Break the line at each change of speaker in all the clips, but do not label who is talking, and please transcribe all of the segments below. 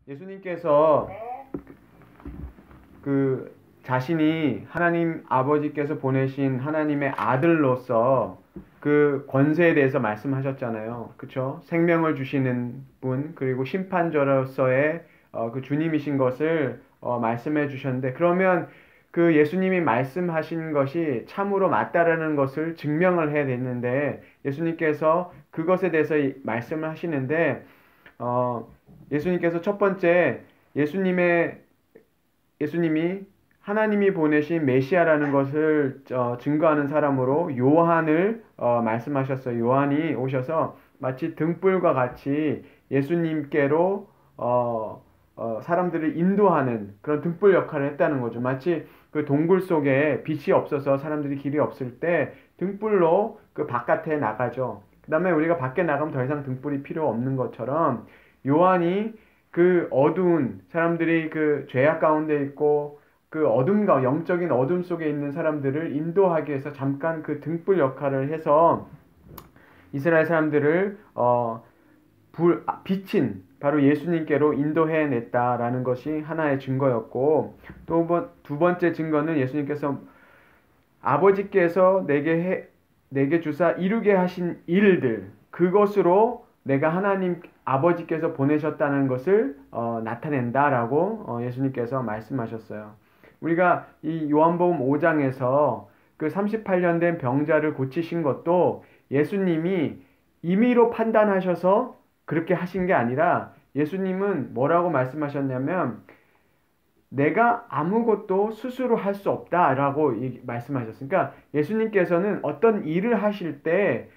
예수님께서
네,
그 자신이 하나님 아버지께서 보내신 하나님의 아들로서 그 권세에 대해서 말씀하셨잖아요. 그쵸? 생명을 주시는 분, 그리고 심판자로서의 그 주님이신 것을 말씀해 주셨는데, 그러면 그 예수님이 말씀하신 것이 참으로 맞다라는 것을 증명을 해야 되는데, 예수님께서 그것에 대해서 말씀을 하시는데, 어, 예수님께서 첫 번째 예수님이 하나님이 보내신 메시아라는 것을 증거하는 사람으로 요한을 말씀하셨어요. 요한이 오셔서 마치 등불과 같이 예수님께로 사람들을 인도하는 그런 등불 역할을 했다는 거죠. 마치 그 동굴 속에 빛이 없어서 사람들이 길이 없을 때 등불로 그 바깥에 나가죠. 그 다음에 우리가 밖에 나가면 더 이상 등불이 필요 없는 것처럼 요한이 그 어두운 사람들이 그 죄악 가운데 있고 그 영적인 어둠 속에 있는 사람들을 인도하기 위해서 잠깐 그 등불 역할을 해서 이스라엘 사람들을 빛인 바로 예수님께로 인도해냈다라는 것이 하나의 증거였고, 또 두 번째 증거는 예수님께서 아버지께서 내게 주사 이루게 하신 일들, 그것으로 내가 하나님 아버지께서 보내셨다는 것을 나타낸다라고 예수님께서 말씀하셨어요. 우리가 이 요한복음 5장에서 그 38년 된 병자를 고치신 것도 예수님이 임의로 판단하셔서 그렇게 하신 게 아니라, 예수님은 뭐라고 말씀하셨냐면 내가 아무것도 스스로 할 수 없다라고 말씀하셨으니까, 예수님께서는 어떤 일을 하실 때,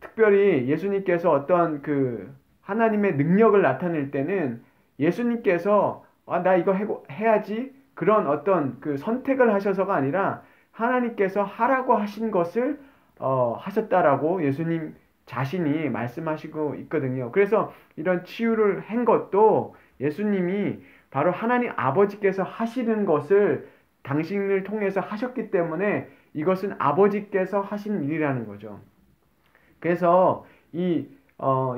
특별히 예수님께서 어떤 그 하나님의 능력을 나타낼 때는 예수님께서 나 이거 해야지 그런 어떤 그 선택을 하셔서가 아니라 하나님께서 하라고 하신 것을 하셨다라고 예수님 자신이 말씀하시고 있거든요. 그래서 이런 치유를 한 것도 예수님이 바로 하나님 아버지께서 하시는 것을 당신을 통해서 하셨기 때문에 이것은 아버지께서 하신 일이라는 거죠. 그래서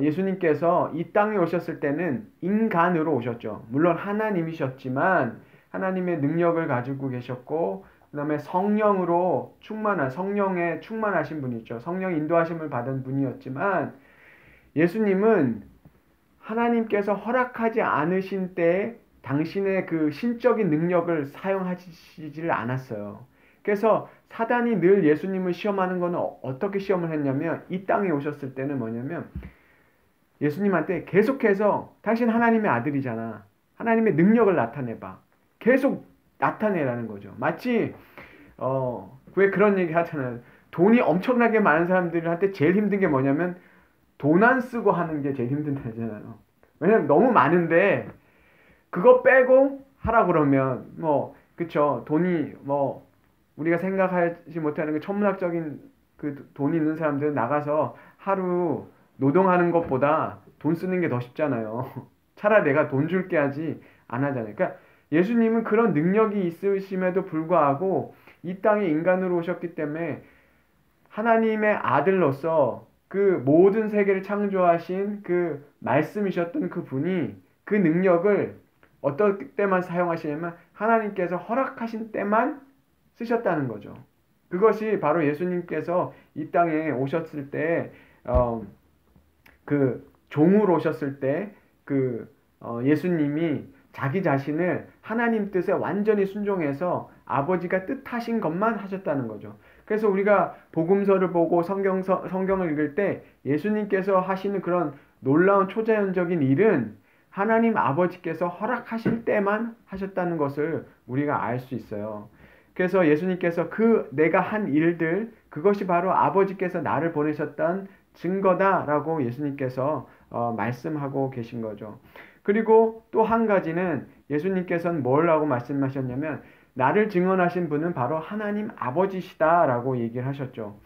예수님께서 이 땅에 오셨을 때는 인간으로 오셨죠. 물론 하나님이셨지만 하나님의 능력을 가지고 계셨고, 그 다음에 성령에 충만하신 분이죠. 성령 인도하심을 받은 분이었지만, 예수님은 하나님께서 허락하지 않으신 때에 당신의 그 신적인 능력을 사용하시지를 않았어요. 그래서 사단이 늘 예수님을 시험하는 거는 어떻게 시험을 했냐면, 이 땅에 오셨을 때는 뭐냐면 예수님한테 계속해서 당신 하나님의 아들이잖아, 하나님의 능력을 나타내봐, 계속 나타내라는 거죠. 마치 왜 그런 얘기 하잖아요. 돈이 엄청나게 많은 사람들한테 제일 힘든 게 뭐냐면 돈 안 쓰고 하는 게 제일 힘든다잖아요. 왜냐면 너무 많은데 그거 빼고 하라 그러면 그쵸, 돈이 우리가 생각하지 못하는 그 천문학적인 그 돈이 있는 사람들은 나가서 하루 노동하는 것보다 돈 쓰는 게 더 쉽잖아요. 차라리 내가 돈 줄게 하지 안 하잖아요. 그러니까 예수님은 그런 능력이 있으심에도 불구하고 이 땅에 인간으로 오셨기 때문에 하나님의 아들로서 그 모든 세계를 창조하신 그 말씀이셨던 그 분이 그 능력을 어떨 때만 사용하시냐면 하나님께서 허락하신 때만 쓰셨다는 거죠. 그것이 바로 예수님께서 이 땅에 오셨을 때, 그 종으로 오셨을 때, 예수님이 자기 자신을 하나님 뜻에 완전히 순종해서 아버지가 뜻하신 것만 하셨다는 거죠. 그래서 우리가 복음서를 보고 성경을 읽을 때 예수님께서 하시는 그런 놀라운 초자연적인 일은 하나님 아버지께서 허락하실 때만 하셨다는 것을 우리가 알 수 있어요. 그래서 예수님께서 내가 한 일들, 그것이 바로 아버지께서 나를 보내셨던 증거다라고 예수님께서 말씀하고 계신 거죠. 그리고 또 한 가지는 예수님께서는 뭐라고 말씀하셨냐면 나를 증언하신 분은 바로 하나님 아버지시다라고 얘기를 하셨죠.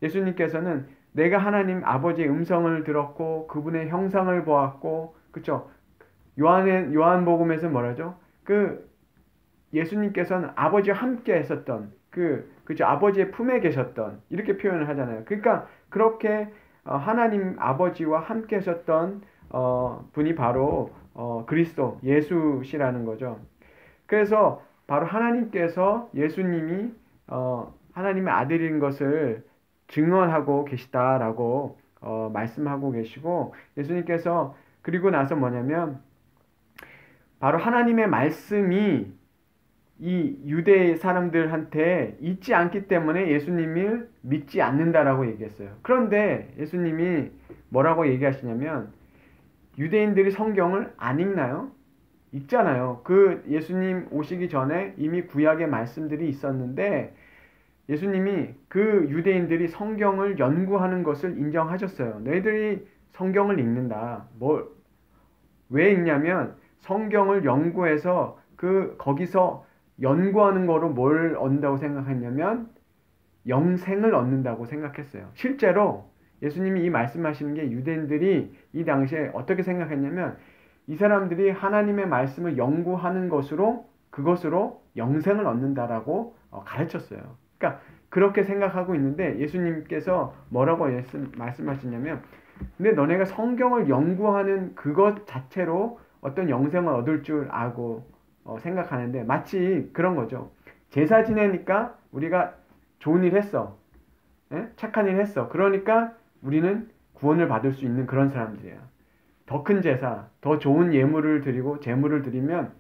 예수님께서는 내가 하나님 아버지의 음성을 들었고 그분의 형상을 보았고, 그쵸? 요한복음에서 뭐라죠? 예수님께서는 아버지와 함께 했었던 그죠? 아버지의 품에 계셨던, 이렇게 표현을 하잖아요. 그러니까 그렇게 하나님 아버지와 함께 하셨던 분이 바로 그리스도, 예수시라는 거죠. 그래서 바로 하나님께서 예수님이 하나님의 아들인 것을 증언하고 계시다라고 말씀하고 계시고, 예수님께서 그리고 나서 뭐냐면 바로 하나님의 말씀이 이 유대 사람들한테 있지 않기 때문에 예수님을 믿지 않는다라고 얘기했어요. 그런데 예수님이 뭐라고 얘기하시냐면, 유대인들이 성경을 안 읽나요? 읽잖아요. 그 예수님 오시기 전에 이미 구약의 말씀들이 있었는데 예수님이 그 유대인들이 성경을 연구하는 것을 인정하셨어요. 너희들이 성경을 읽는다. 왜 읽냐면 성경을 연구해서 거기서 연구하는 거로 뭘 얻는다고 생각했냐면 영생을 얻는다고 생각했어요. 실제로 예수님이 이 말씀하시는 게 유대인들이 이 당시에 어떻게 생각했냐면 이 사람들이 하나님의 말씀을 연구하는 그것으로 영생을 얻는다라고 가르쳤어요. 그러니까 그렇게 생각하고 있는데 예수님께서 뭐라고 말씀하시냐면, 근데 너네가 성경을 연구하는 그것 자체로 어떤 영생을 얻을 줄 알고 생각하는데, 마치 그런 거죠. 제사 지내니까 우리가 좋은 일 했어. 착한 일 했어. 그러니까 우리는 구원을 받을 수 있는 그런 사람들이에요. 더 큰 제사, 더 좋은 예물을 드리고 제물을 드리면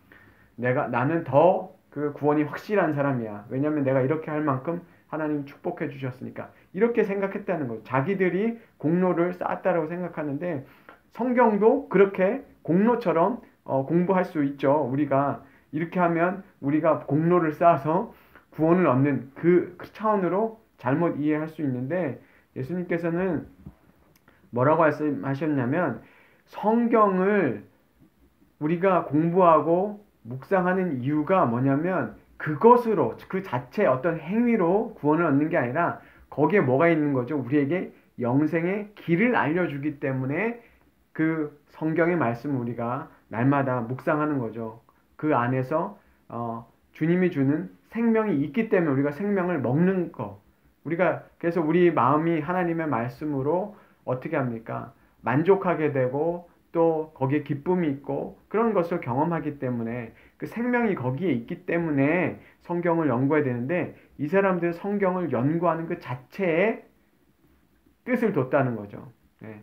나는 더 그 구원이 확실한 사람이야. 왜냐면 내가 이렇게 할 만큼 하나님 축복해 주셨으니까. 이렇게 생각했다는 거죠. 자기들이 공로를 쌓았다라고 생각하는데 성경도 그렇게 공로처럼 공부할 수 있죠. 우리가 이렇게 하면 우리가 공로를 쌓아서 구원을 얻는 그 차원으로 잘못 이해할 수 있는데, 예수님께서는 뭐라고 말씀하셨냐면 성경을 우리가 공부하고 묵상하는 이유가 뭐냐면 그것으로, 그 자체 어떤 행위로 구원을 얻는 게 아니라 거기에 뭐가 있는 거죠? 우리에게 영생의 길을 알려주기 때문에 그 성경의 말씀을 우리가 날마다 묵상하는 거죠. 그 안에서 주님이 주는 생명이 있기 때문에 우리가 생명을 먹는 거. 우리가 그래서 우리 마음이 하나님의 말씀으로 어떻게 합니까? 만족하게 되고 또 거기에 기쁨이 있고 그런 것을 경험하기 때문에 그 생명이 거기에 있기 때문에 성경을 연구해야 되는데, 이 사람들 성경을 연구하는 그 자체에 뜻을 뒀다는 거죠. 네.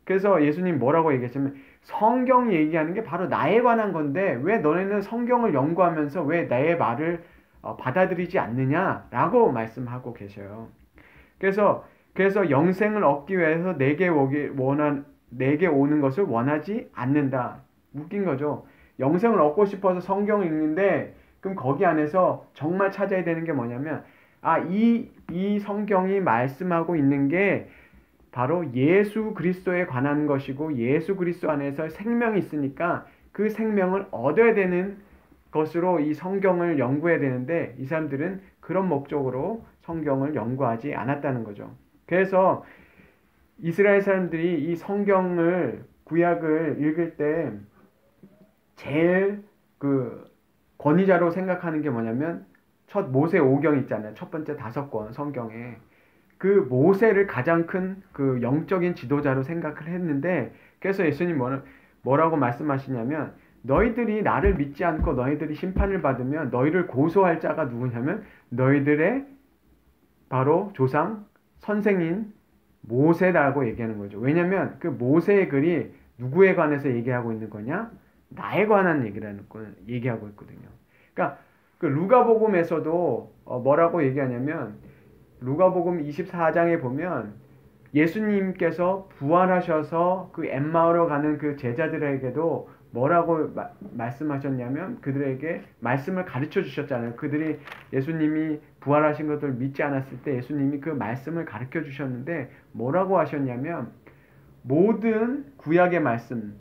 그래서 예수님 뭐라고 얘기했냐면 성경이 얘기하는 게 바로 나에 관한 건데 왜 너네는 성경을 연구하면서 왜 나의 말을 받아들이지 않느냐라고 말씀하고 계셔요. 그래서 영생을 얻기 위해서 내게 오는 것을 원하지 않는다. 웃긴 거죠. 영생을 얻고 싶어서 성경을 읽는데 그럼 거기 안에서 정말 찾아야 되는 게 뭐냐면 이 성경이 말씀하고 있는 게 바로 예수 그리스도에 관한 것이고 예수 그리스도 안에서 생명이 있으니까 그 생명을 얻어야 되는 것으로 이 성경을 연구해야 되는데 이 사람들은 그런 목적으로 성경을 연구하지 않았다는 거죠. 그래서 이스라엘 사람들이 이 성경을 구약을 읽을 때 제일 그 권위자로 생각하는 게 뭐냐면 첫 모세 5경 있잖아요. 첫 번째 5권 성경에 그 모세를 가장 큰 그 영적인 지도자로 생각을 했는데, 그래서 예수님 뭐라고 말씀하시냐면 너희들이 나를 믿지 않고 너희들이 심판을 받으면 너희를 고소할 자가 누구냐면 너희들의 바로 조상 선생인 모세라고 얘기하는 거죠. 왜냐면 그 모세의 글이 누구에 관해서 얘기하고 있는 거냐? 나에 관한 얘기하고 있거든요. 그러니까 그 루가복음에서도 뭐라고 얘기하냐면 루가복음 24장에 보면 예수님께서 부활하셔서 그 엠마오로 가는 그 제자들에게도 뭐라고 말씀하셨냐면 그들에게 말씀을 가르쳐 주셨잖아요. 그들이 예수님이 부활하신 것을 믿지 않았을 때 예수님이 그 말씀을 가르쳐 주셨는데 뭐라고 하셨냐면 모든 구약의 말씀,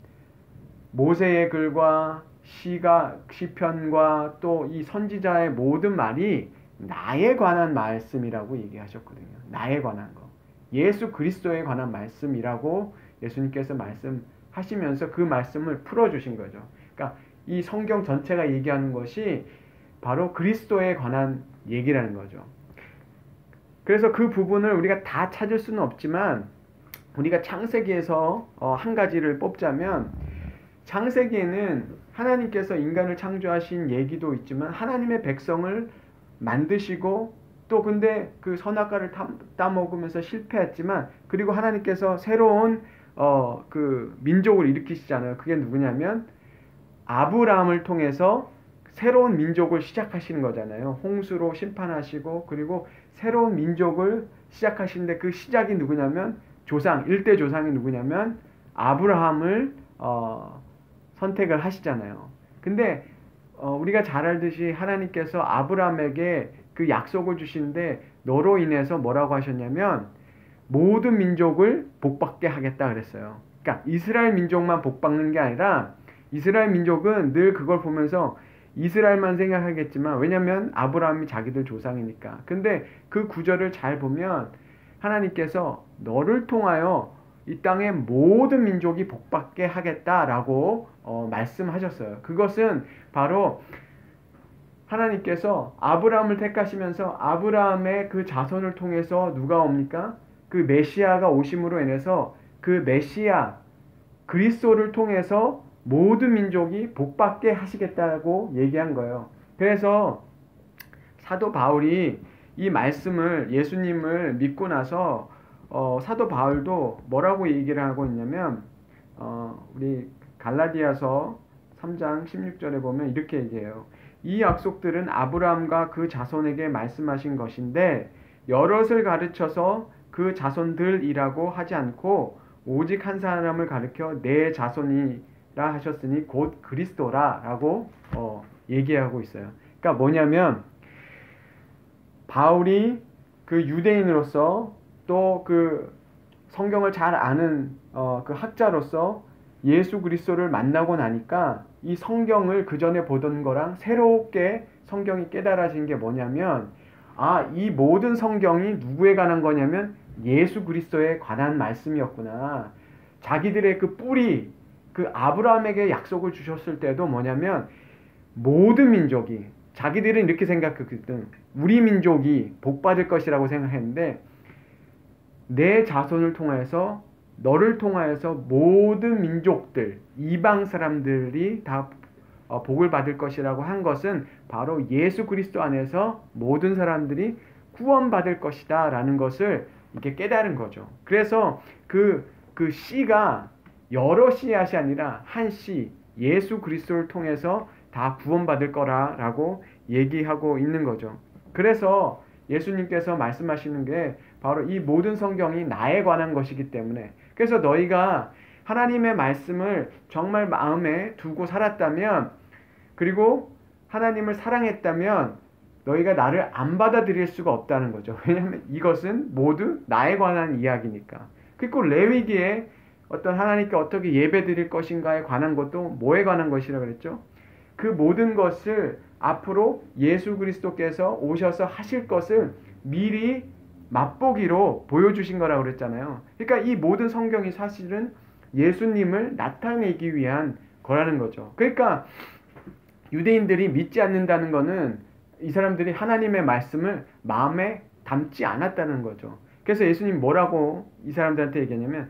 모세의 글과 시편과 또 이 선지자의 모든 말이 나에 관한 말씀이라고 얘기하셨거든요. 나에 관한 거. 예수 그리스도에 관한 말씀이라고 예수님께서 말씀하시면서 그 말씀을 풀어주신 거죠. 그러니까 이 성경 전체가 얘기하는 것이 바로 그리스도에 관한 얘기라는 거죠. 그래서 그 부분을 우리가 다 찾을 수는 없지만 우리가 창세기에서 한 가지를 뽑자면 창세기에는 하나님께서 인간을 창조하신 얘기도 있지만 하나님의 백성을 만드시고 또 근데 그 선악과를 따먹으면서 실패했지만 그리고 하나님께서 새로운 그 민족을 일으키시잖아요. 그게 누구냐면 아브라함을 통해서 새로운 민족을 시작하시는 거잖아요. 홍수로 심판하시고 그리고 새로운 민족을 시작하시는데 그 시작이 누구냐면 조상, 1대 조상이 누구냐면 아브라함을 선택을 하시잖아요. 근데 우리가 잘 알듯이 하나님께서 아브라함에게 그 약속을 주시는데 너로 인해서 뭐라고 하셨냐면 모든 민족을 복받게 하겠다 그랬어요. 그러니까 이스라엘 민족만 복받는 게 아니라 이스라엘 민족은 늘 그걸 보면서 이스라엘만 생각하겠지만 왜냐면 아브라함이 자기들 조상이니까. 근데 그 구절을 잘 보면 하나님께서 너를 통하여 이 땅의 모든 민족이 복받게 하겠다라고 말씀하셨어요. 그것은 바로 하나님께서 아브라함을 택하시면서 아브라함의 그 자손을 통해서 누가 옵니까? 그 메시아가 오심으로 인해서 그 메시아 그리스도를 통해서 모든 민족이 복받게 하시겠다고 얘기한 거예요. 그래서 사도 바울이 이 말씀을 예수님을 믿고 나서 사도 바울도 뭐라고 얘기를 하고 있냐면 우리 갈라디아서 3장 16절에 보면 이렇게 얘기해요. 이 약속들은 아브라함과 그 자손에게 말씀하신 것인데 여럿을 가르쳐서 그 자손들이라고 하지 않고 오직 한 사람을 가르쳐 내 자손이라 하셨으니 곧 그리스도라 라고 얘기하고 있어요. 그러니까 뭐냐면 바울이 그 유대인으로서 또 그 성경을 잘 아는 그 학자로서 예수 그리스도를 만나고 나니까 이 성경을 그 전에 보던 거랑 새롭게 성경이 깨달아진 게 뭐냐면 이 모든 성경이 누구에 관한 거냐면 예수 그리스도에 관한 말씀이었구나. 자기들의 그 뿌리 그 아브라함에게 약속을 주셨을 때도 뭐냐면 모든 민족이 자기들은 이렇게 생각했거든. 우리 민족이 복받을 것이라고 생각했는데 내 자손을 통해서 너를 통하여서 모든 민족들 이방 사람들이 다 복을 받을 것이라고 한 것은 바로 예수 그리스도 안에서 모든 사람들이 구원받을 것이다 라는 것을 이렇게 깨달은 거죠. 그래서 그 씨가 여러 씨앗이 아니라 한 씨 예수 그리스도를 통해서 다 구원받을 거라고 얘기하고 있는 거죠. 그래서 예수님께서 말씀하시는 게 바로 이 모든 성경이 나에 관한 것이기 때문에 그래서 너희가 하나님의 말씀을 정말 마음에 두고 살았다면 그리고 하나님을 사랑했다면 너희가 나를 안 받아들일 수가 없다는 거죠. 왜냐하면 이것은 모두 나에 관한 이야기니까. 그리고 레위기에 어떤 하나님께 어떻게 예배 드릴 것인가에 관한 것도 뭐에 관한 것이라고 그랬죠? 그 모든 것을 앞으로 예수 그리스도께서 오셔서 하실 것을 미리 맛보기로 보여주신 거라고 그랬잖아요. 그러니까 이 모든 성경이 사실은 예수님을 나타내기 위한 거라는 거죠. 그러니까 유대인들이 믿지 않는다는 거는 이 사람들이 하나님의 말씀을 마음에 담지 않았다는 거죠. 그래서 예수님 뭐라고 이 사람들한테 얘기하냐면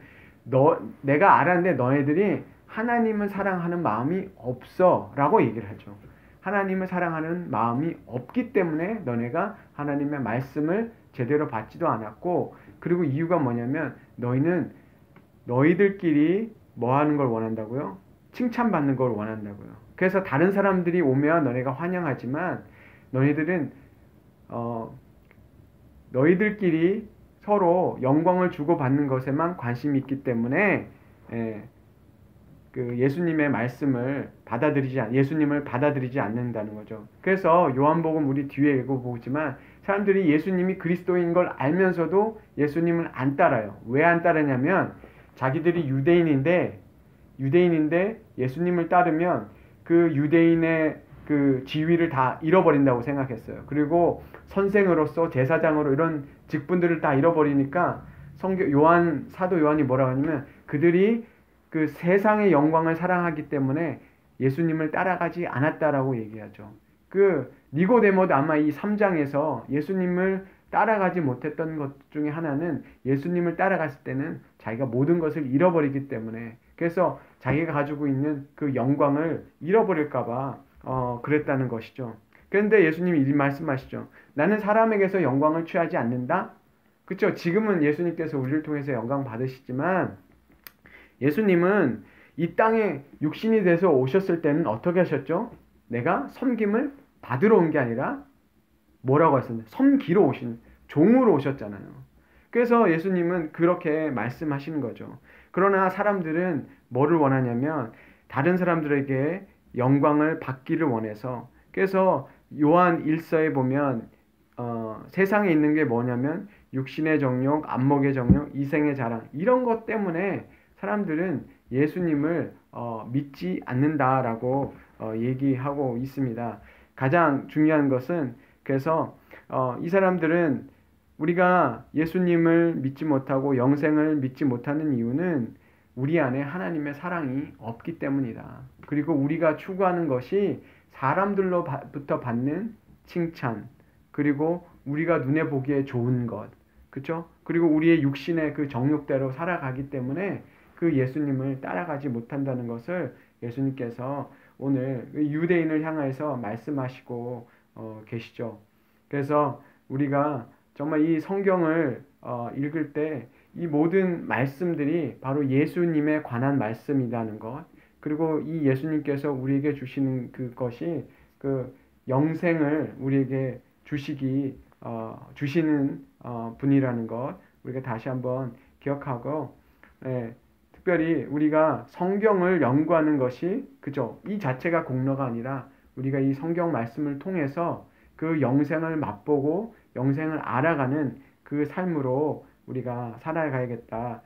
내가 알았는데 너희들이 하나님을 사랑하는 마음이 없어 라고 얘기를 하죠. 하나님을 사랑하는 마음이 없기 때문에 너네가 하나님의 말씀을 제대로 받지도 않았고 그리고 이유가 뭐냐면 너희는 너희들끼리 뭐 하는 걸 원한다고요? 칭찬받는 걸 원한다고요. 그래서 다른 사람들이 오면 너네가 환영하지만 너희들은 너희들끼리 서로 영광을 주고받는 것에만 관심이 있기 때문에 그 예수님의 말씀을 예수님을 받아들이지 않는다는 거죠. 그래서 요한복음 우리 뒤에 읽어보지만 사람들이 예수님이 그리스도인 걸 알면서도 예수님을 안 따라요. 왜 안 따르냐면 자기들이 유대인인데 예수님을 따르면 그 유대인의 그 지위를 다 잃어버린다고 생각했어요. 그리고 선생으로서 제사장으로 이런 직분들을 다 잃어버리니까 사도 요한이 뭐라고 하냐면 그들이 그 세상의 영광을 사랑하기 때문에 예수님을 따라가지 않았다라고 얘기하죠. 그 니고데모도 아마 이 3장에서 예수님을 따라가지 못했던 것 중에 하나는 예수님을 따라갔을 때는 자기가 모든 것을 잃어버리기 때문에, 그래서 자기가 가지고 있는 그 영광을 잃어버릴까봐 그랬다는 것이죠. 그런데 예수님이 이 말씀하시죠. 나는 사람에게서 영광을 취하지 않는다. 그렇죠? 지금은 예수님께서 우리를 통해서 영광 받으시지만 예수님은 이 땅에 육신이 돼서 오셨을 때는 어떻게 하셨죠? 내가 섬김을 받으러 온 게 아니라 뭐라고 하셨나요? 섬기러 오신 종으로 오셨잖아요. 그래서 예수님은 그렇게 말씀하시는 거죠. 그러나 사람들은 뭐를 원하냐면 다른 사람들에게 영광을 받기를 원해서, 그래서 요한 1서에 보면 세상에 있는 게 뭐냐면 육신의 정욕, 안목의 정욕, 이생의 자랑, 이런 것 때문에 사람들은 예수님을 믿지 않는다라고 얘기하고 있습니다. 가장 중요한 것은, 그래서 이 사람들은 우리가 예수님을 믿지 못하고 영생을 믿지 못하는 이유는 우리 안에 하나님의 사랑이 없기 때문이다. 그리고 우리가 추구하는 것이 사람들로부터 받는 칭찬, 그리고 우리가 눈에 보기에 좋은 것, 그렇죠? 그리고 우리의 육신의 그 정욕대로 살아가기 때문에 그 예수님을 따라가지 못한다는 것을 예수님께서 오늘 유대인을 향해서 말씀하시고 계시죠. 그래서 우리가 정말 이 성경을 읽을 때 이 모든 말씀들이 바로 예수님에 관한 말씀이라는 것, 그리고 이 예수님께서 우리에게 주시는 그것이 그 영생을 우리에게 주시는 분이라는 것, 우리가 다시 한번 기억하고, 특별히 우리가 성경을 연구하는 것이, 그죠? 이 자체가 공로가 아니라 우리가 이 성경 말씀을 통해서 그 영생을 맛보고 영생을 알아가는 그 삶으로 우리가 살아가야겠다.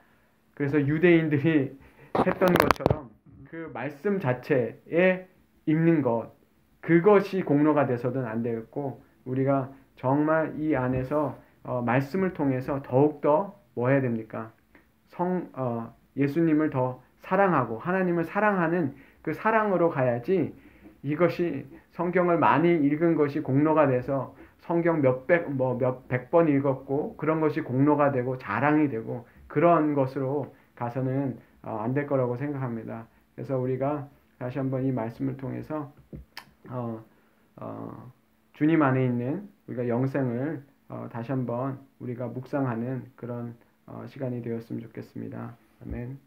그래서 유대인들이 했던 것처럼 그 말씀 자체에 읽는 것, 그것이 공로가 돼서는 안 되겠고, 우리가 정말 이 안에서 말씀을 통해서 더욱더 뭐 해야 됩니까? 예수님을 더 사랑하고 하나님을 사랑하는 그 사랑으로 가야지, 이것이 성경을 많이 읽은 것이 공로가 돼서 성경 몇백 번 읽었고 그런 것이 공로가 되고 자랑이 되고 그런 것으로 가서는 안 될 거라고 생각합니다. 그래서 우리가 다시 한번 이 말씀을 통해서 주님 안에 있는 우리가 영생을 다시 한번 우리가 묵상하는 그런 시간이 되었으면 좋겠습니다. 아멘.